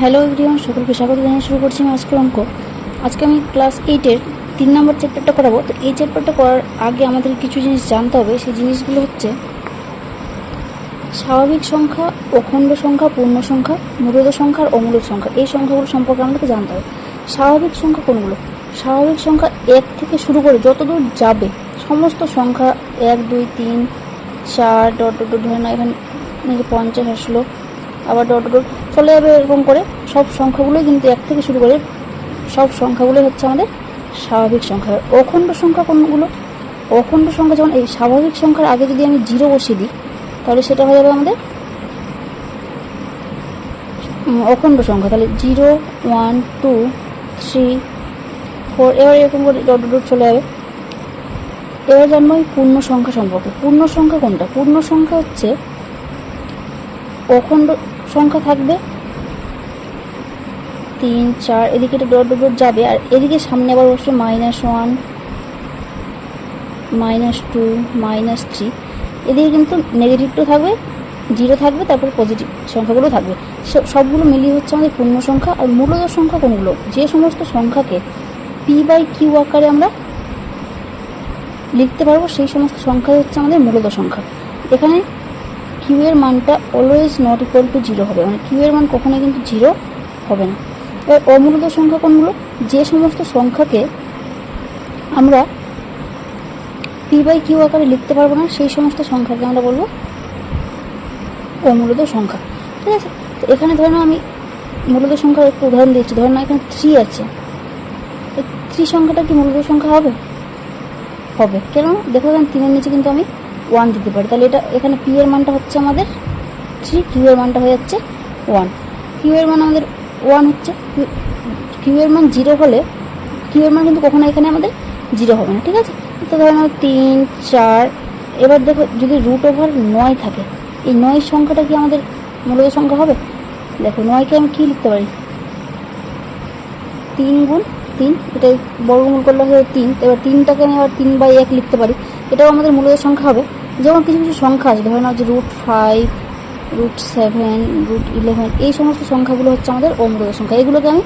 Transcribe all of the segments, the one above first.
Hello everyone, সকলকে স্বাগত জানিয়ে শুরু করছি আমি আজকের অঙ্ক। আজকে আমি ক্লাস 8-এর 3 নম্বর চ্যাপ্টারটা করাবো। তো এই চ্যাপ্টারটা করার আগে আমাদের কিছু জিনিস জানতে হবে। সেই জিনিসগুলো হচ্ছে স্বাভাবিক সংখ্যা, অখণ্ড সংখ্যা, পূর্ণ সংখ্যা, মূলদ সংখ্যা আর অমূলদ সংখ্যা। এই সংখ্যাগুলো সম্পর্কে আমাদেরকে জানতে হবে। স্বাভাবিক সংখ্যা কোনগুলো? স্বাভাবিক সংখ্যা 1 থেকে শুরু করে যতদূর যাবে সমস্ত সংখ্যা 1, 2, 3, 4 ডট ডট ডট ধরে না, এখানে 50 আসলো, আবার ডট ডট চলে যাবে। এরকম করে সব সংখ্যাগুলোই কিন্তু 1 থেকে শুরু করে সব সংখ্যাগুলোই হচ্ছে আমাদের স্বাভাবিক সংখ্যা। অখণ্ড সংখ্যা কোনগুলো? অখণ্ড সংখ্যা যেমন এই স্বাভাবিক সংখ্যার আগে যদি আমি 0 বসিয়ে দিই তাহলে সেটা হয়ে যাবে আমাদের অখণ্ড সংখ্যা। তাহলে 0, 1, 2, 3, 4 এবার এরকম করে ডট ডট চলে যাবে। এবার জানবো আমি পূর্ণ সংখ্যা সম্পর্কে। পূর্ণ সংখ্যা কোনটা? পূর্ণ সংখ্যা হচ্ছে অখণ্ড সংখ্যা থাকবে 3, 4, এদিকে এটা ডট ডট যাবে, আর এদিকে সামনে আবার বসবে -1, -2, -3। এদিকে কিন্তু নেগেটিভটা থাকবে, 0 থাকবে, তারপর পজিটিভ সংখ্যাগুলো থাকবে। সবগুলো মিলিয়ে হচ্ছে আমাদের পূর্ণ সংখ্যা। আর মূলদ সংখ্যা কোনগুলো? যে সমস্ত সংখ্যাকে p/q আকারে আমরা লিখতে পারবো সেই সমস্ত সংখ্যাই হচ্ছে আমাদের মূলদ সংখ্যা। এখানে কিউ এর মানটা অলওয়েজ নট ইকুয়াল টু 0 হবে, মানে কিউ এর মান কখনোই কিন্তু 0 হবে না। এবার অমূলদ সংখ্যা কোনগুলো? যে সমস্ত সংখ্যাকে আমরা p/q আকারে লিখতে পারবো না সেই সমস্ত সংখ্যাকে আমরা বলবো অমূলদ সংখ্যা। ঠিক আছে, তো এখানে ধরে নাও আমি মূলদ সংখ্যার একটু উদাহরণ দিচ্ছি। ধরে নাও এখানে 3 আছে, এই 3 সংখ্যাটা কি মূলদ সংখ্যা হবে? হবে। কেন? দেখো এখানে 3 এর নিচে কিন্তু আমি 1 দিতে পারি, তাহলে এটা এখানে p এর মানটা হচ্ছে আমাদের 3, q এর মানটা হয়ে যাচ্ছে 1। q এর মান আমাদের 1 হচ্ছে। q এর মান 0 হলে q এর মান কিন্তু কখনো এখানে আমাদের 0 হবে না। ঠিক আছে, তো ধরো 3, 4। এবার দেখো যদি √9 থাকে, এই 9 সংখ্যাটা কি আমাদের মূলদ সংখ্যা হবে? দেখো 9কে আমি কি লিখতে পারি? 3 গুণ 3, এটাই বর্গমূল করলে হবে 3। এবার 3টাকে আমি আবার 3/1 লিখতে পারি, এটাও আমাদের মূলদ সংখ্যা হবে। যেমন কিছু কিছু সংখ্যা আছে, ধরে নাও যে √5, √7, √11, এই সমস্ত সংখ্যাগুলো হচ্ছে আমাদের অমূলদ সংখ্যা। এগুলোকে আমি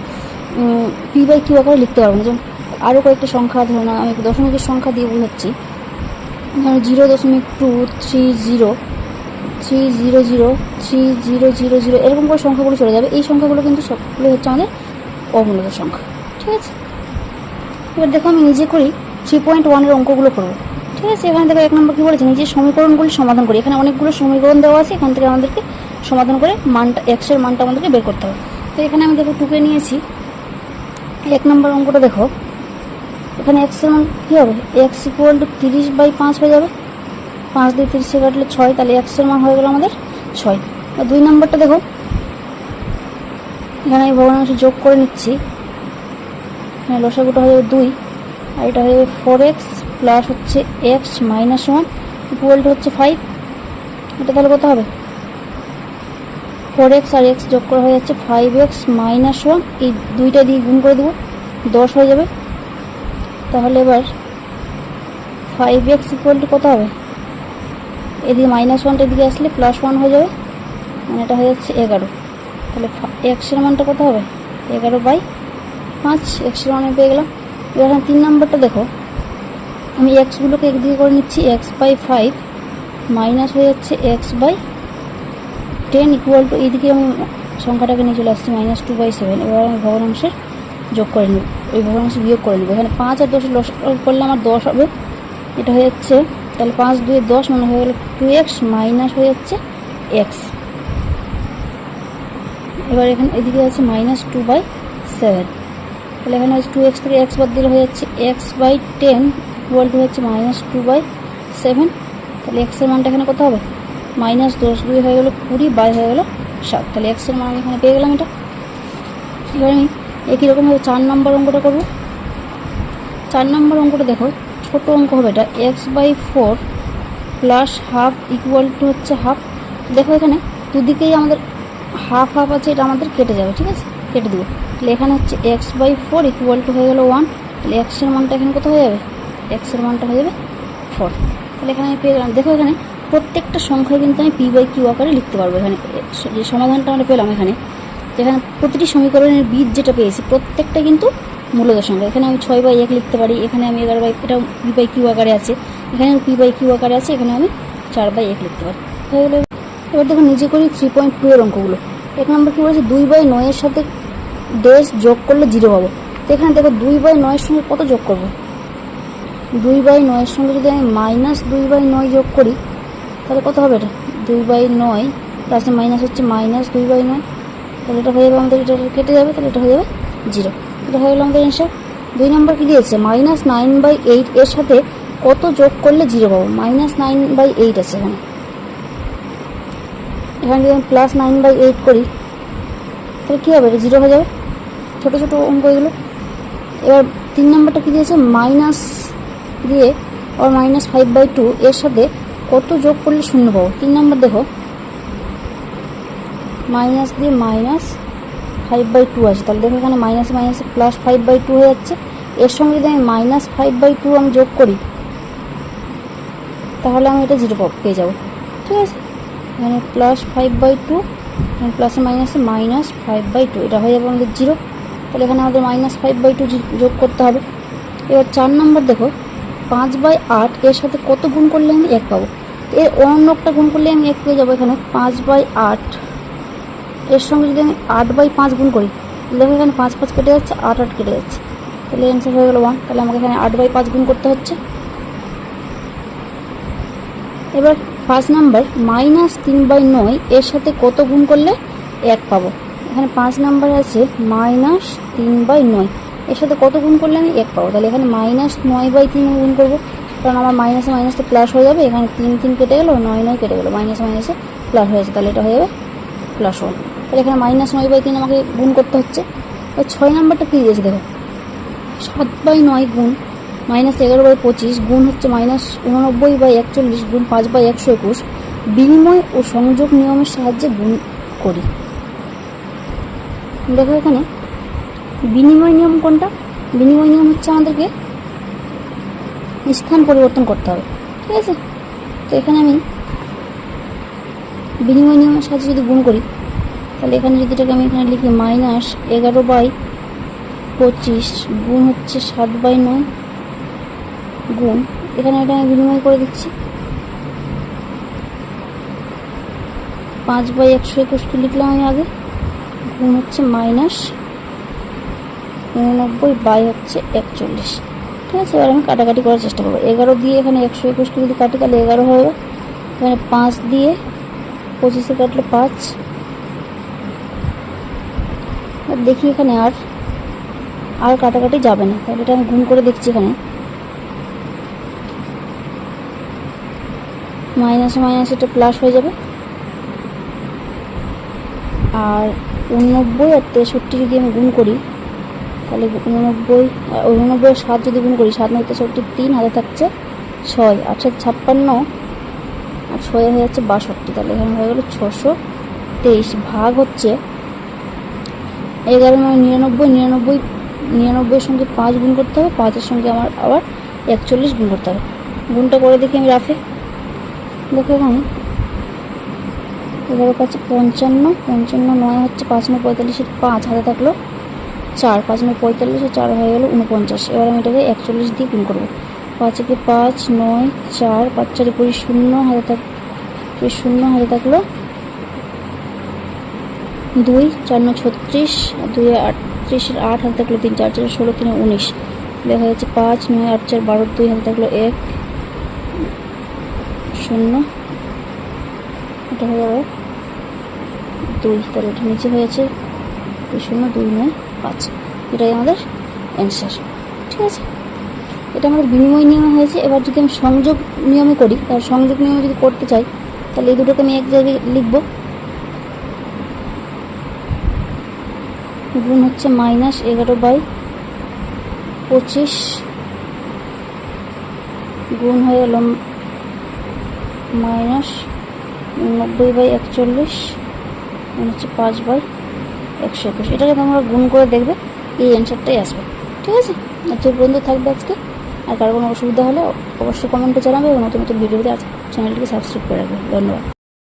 p/q আকারে লিখতে পারবো না। যেমন আরও কয়েকটা সংখ্যা, ধরে নাও আমি দশমিকের সংখ্যা দিয়ে বোঝাচ্ছি। 0.230, 300, 3000 এরকম করে সংখ্যাগুলো চলে যাবে। এই সংখ্যাগুলো কিন্তু সবগুলো হচ্ছে আমাদের অমূলদ সংখ্যা। ঠিক আছে, এবার দেখো আমি নিজে করি 3.1 এর অঙ্কগুলো করবো। ঠিক আছে, এখানে দেখো 1 নম্বর কি বলেছে, নিজের সমীকরণগুলি সমাধান করি। এখানে অনেকগুলো সমীকরণ দেওয়া আছে, এখান থেকে আমাদেরকে সমাধান করে মানটা x এর মানটা আমাদেরকে বের করতে হবে। তো এখানে আমি দেখো 2 নিয়েছি। 1 নম্বর অঙ্কটা দেখো, এখানে x এর মান কী হবে? x = 30/5 হয়ে যাবে। 5 দিয়ে 30 কাটলে 6, তাহলে x এর মান হয়ে গেল আমাদের 6। আর 2 নম্বরটা দেখো, এখানে আমি ভগ্নাংশ যোগ করে নিচ্ছি। এখানে লসাগুটা হয়ে যাবে 2, আর এটা হয়ে যাবে 4x প্লাস হচ্ছে x - 1 ইকুয়াল টু হচ্ছে 5। এটা তাহলে কত হবে? 4x আর x যোগ করা হয়ে যাচ্ছে 5x - 1, এই দুইটা দিয়ে গুণ করে দেবো, 10 হয়ে যাবে। তাহলে এবার 5x ইকুয়াল টু কত হবে? এদিকে -1টা এদিকে আসলে +1 হয়ে যাবে, মানে এটা হয়ে যাচ্ছে 11। তাহলে x এর মানটা কত হবে? 11/5, x এর মান পেয়ে গেলাম। এবার 3 নম্বরটা দেখো, আমি xগুলোকে একদিকে করে নিচ্ছি, x/5 মাইনাস হয়ে যাচ্ছে x/10 ইকুয়াল টু, এইদিকে আমি সংখ্যাটাকে নিয়ে চলে আসছি -2/7। এবার আমি ভগ্নাংশের যোগ করে নেব, ওই ভগ্নাংশ বিয়োগ করে নেব। এখানে 5 আর 10 লসাগু করলে আমার 10 হবে। এটা হয়ে যাচ্ছে, তাহলে 5 2 10, মানে হয়ে গেল 2x মাইনাস হয়ে যাচ্ছে x। এবার এখানে এদিকে আছে -2/7, তাহলে এখানে হচ্ছে 2x থেকে x বাদ দিলে হয়ে যাচ্ছে x/10 ইকুয়াল টু হচ্ছে -2/7। তাহলে x এর মানটা এখানে কত হবে? -10 2 হয়ে গেল 20, বাই হয়ে গেল 7। তাহলে x এর মান আমি এখানে পেয়ে গেলাম এটা। এবার আমি একই রকমভাবে 4 নম্বর অঙ্কটা করব। 4 নম্বর অঙ্কটা দেখো, ছোট অঙ্ক হবে এটা। x/4 plus half equal to হচ্ছে হাফ। দেখো এখানে দুদিকেই আমাদের হাফ হাফ আছে, এটা আমাদের কেটে যাবে। ঠিক আছে, কেটে দেবো। তাহলে এখানে হচ্ছে x/4 ইকুয়াল টু হয়ে গেল 1। তাহলে x এর মানটা এখানে কত হয়ে যাবে? x এর মানটা হয়ে যাবে 4। তাহলে এখানে আমি পেয়ে গেলাম। দেখো এখানে প্রত্যেকটা সংখ্যা কিন্তু আমি p/q আকারে লিখতে পারবো। এখানে যে সমাধানটা আমরা পেলাম, এখানে যেখানে প্রতিটি সমীকরণের বীজ যেটা পেয়েছি প্রত্যেকটা কিন্তু মূলদের সঙ্গে। এখানে আমি 6/1 লিখতে পারি, এখানে আমি 11/, এটা p/q আকারে আছে, এখানে p/q আকারে আছে, এখানে আমি 4/1 লিখতে পারি। হয়ে গেল। এবার দেখো নিজে করি 3.2 এর অঙ্কগুলো। 1 নম্বর কী বলেছে, 2/9 এর সাথে ড্যাশ যোগ করলে 0 পাবো। তো এখানে দেখো 2/9 এর সঙ্গে কত যোগ করবো, 2/9 এর সঙ্গে যদি আমি -2/9 যোগ করি তাহলে কত হবে, এটা 2/9 প্লাসে মাইনাস হচ্ছে -2/9, তাহলে এটা হয়ে যাবে আমাদের, এটা কেটে যাবে, তাহলে এটা হয়ে যাবে 0। এটা হয়ে গেল আমাদের অ্যান্সার। 2 নম্বর কী দিয়েছে, -9/8 এর সাথে কত যোগ করলে 0 পাবো, -9/8 আছে এখানে। এখানে যদি আমি +9/8 করি তাহলে কী হবে, এটা 0 হয়ে যাবে। ছোটো ছোটো অঙ্ক এগুলো। এবার 3 নম্বরটা কী দিয়েছে, মাইনাস দিয়ে আবার -5/2 এর সাথে কত যোগ করলে 0 পাবো। 3 নম্বর দেখো মাইনাস দিয়ে -5/2 আছে, তাহলে দেখো এখানে মাইনাসে মাইনাসে +5/2 হয়ে যাচ্ছে। এর সঙ্গে যদি আমি -5/2 আমি যোগ করি তাহলে আমি এটা 0 পেয়ে যাবো। ঠিক আছে, এখানে +5/2, প্লাসে মাইনাসে -5/2, এটা হয়ে যাবে আমাদের 0। তাহলে এখানে আমাদের -5/2 যোগ করতে হবে। এবার 4 নম্বর দেখো 5/8 এর সাথে কত গুণ করলে আমি 1 পাবো। এর অন্যটা গুণ করলে আমি 1 পেয়ে যাবো। এখানে 5/8 এর সঙ্গে যদি আমি 8/5 গুণ করি, দেখো এখানে 5 5 কেটে যাচ্ছে, 8 8 কেটে যাচ্ছে, তাহলে অ্যান্সার হয়ে গেল 1। তাহলে আমাকে এখানে 8/5 গুণ করতে হচ্ছে। এবার 5 নাম্বার -3/9 এর সাথে কত গুণ করলে 1 পাবো। এখানে 5 নাম্বার আছে -3/9 এর সাথে কত গুণ করলে আমি 1 পাবো। তাহলে এখানে -9/3 গুণ করবো, কারণ আমার মাইনাসে মাইনাসে প্লাস হয়ে যাবে। এখানে 3 3 কেটে গেলো, 9 9 কেটে গেলো, মাইনাসে মাইনাসে প্লাস হয়েছে, তাহলে এটা হয়ে যাবে +1। তাহলে এখানে -9/3 আমাকে গুণ করতে হচ্ছে। আর 6 নাম্বারটা কী দিয়েছে দেখো, 7/9 গুণ -11/25 গুণ হচ্ছে -89/41 গুণ 5/121 বিনিময় ও সংযোগ নিয়মের সাহায্যে গুণ করি। দেখো এখানে বিনিময় নিয়ম কোনটা, বিনিময় নিয়ম হচ্ছে আমাদেরকে স্থান পরিবর্তন করতে হবে। ঠিক আছে, তো এখানে আমি বিনিময় নিয়মের সাহায্যে যদি গুণ করি তাহলে এখানে যদি এটাকে আমি এখানে লিখি -11/25 গুণ হচ্ছে 7/9 গুণ, এখানে এটা আমি বিনিময় করে দিচ্ছি 5/121 লিখলাম আমি আগে, গুণ হচ্ছে -89/41। ঠিক আছে, এবার আমি কাটাকাটি করার চেষ্টা করবো। 11 দিয়ে এখানে 121 যদি কাটি তাহলে 11 হবে। এখানে 5 দিয়ে 25 কাটলে 5। দেখি এখানে আর কাটাকাটি যাবে না, তাহলে এটা আমি গুণ করে দেখছি। এখানে মাইনাসে মাইনাসে এটা প্লাস হয়ে যাবে। আর 89 আর 63 যদি আমি গুণ করি তাহলে 89 আর 7 যদি গুণ করি, 7 9 63, 3 হাতে থাকছে 6, 8 7 56 আর 6 হয়ে যাচ্ছে 62। তাহলে এখানে হয়ে গেল 623 ভাগ হচ্ছে 11 99 99 সঙ্গে 5 গুণ করতে হবে, 5-এর সঙ্গে আমার আবার 41 গুণ করতে হবে। গুণটা করে দেখি আমি রাফে। দেখো এখানে 11 পাচ্ছে 55, 9 হচ্ছে 5 9 45, 5 হাতে থাকলো 4, 5 9 45, 4 হয়ে গেল 49। এবার আমি এটাকে 41 দিয়ে গুণ করবো। 5 একে 5 9 4, 5 4 20, 0 হাতে থাকলো 2, 4 9 36, 2 38, 8 হাতে থাকলো 3, 4 4 16, 3 19। দেখা যাচ্ছে 5 9 8 4 12, 2 হাতে থাকলো 1 0, এটা হয়ে যাবে 2। তাহলে এটা নিচে হয়েছে 0 2 9 5। এটাই আমাদের অ্যান্সার। ঠিক আছে, এটা আমাদের বিনিময় নিয়মে হয়েছে। এবার যদি আমি সংযোগ নিয়মে করি, তাহলে সংযোগ নিয়মে যদি করতে চাই তাহলে এই দুটোকে আমি এক জায়গায় লিখব। গুণ হচ্ছে -11/25 গুণ হয়ে গেল -90/41 হচ্ছে 5/121। এটাকে তোমরা গুণ করে দেখবে, এই অ্যান্সারটাই আসবে। ঠিক আছে, এত পর্যন্ত থাকবে আজকে। আর কারো কোনো অসুবিধা হলে অবশ্যই কমেন্টে জানাবে এবং নতুন নতুন ভিডিওতে চ্যানেলটিকে সাবস্ক্রাইব করে রাখবে। ধন্যবাদ।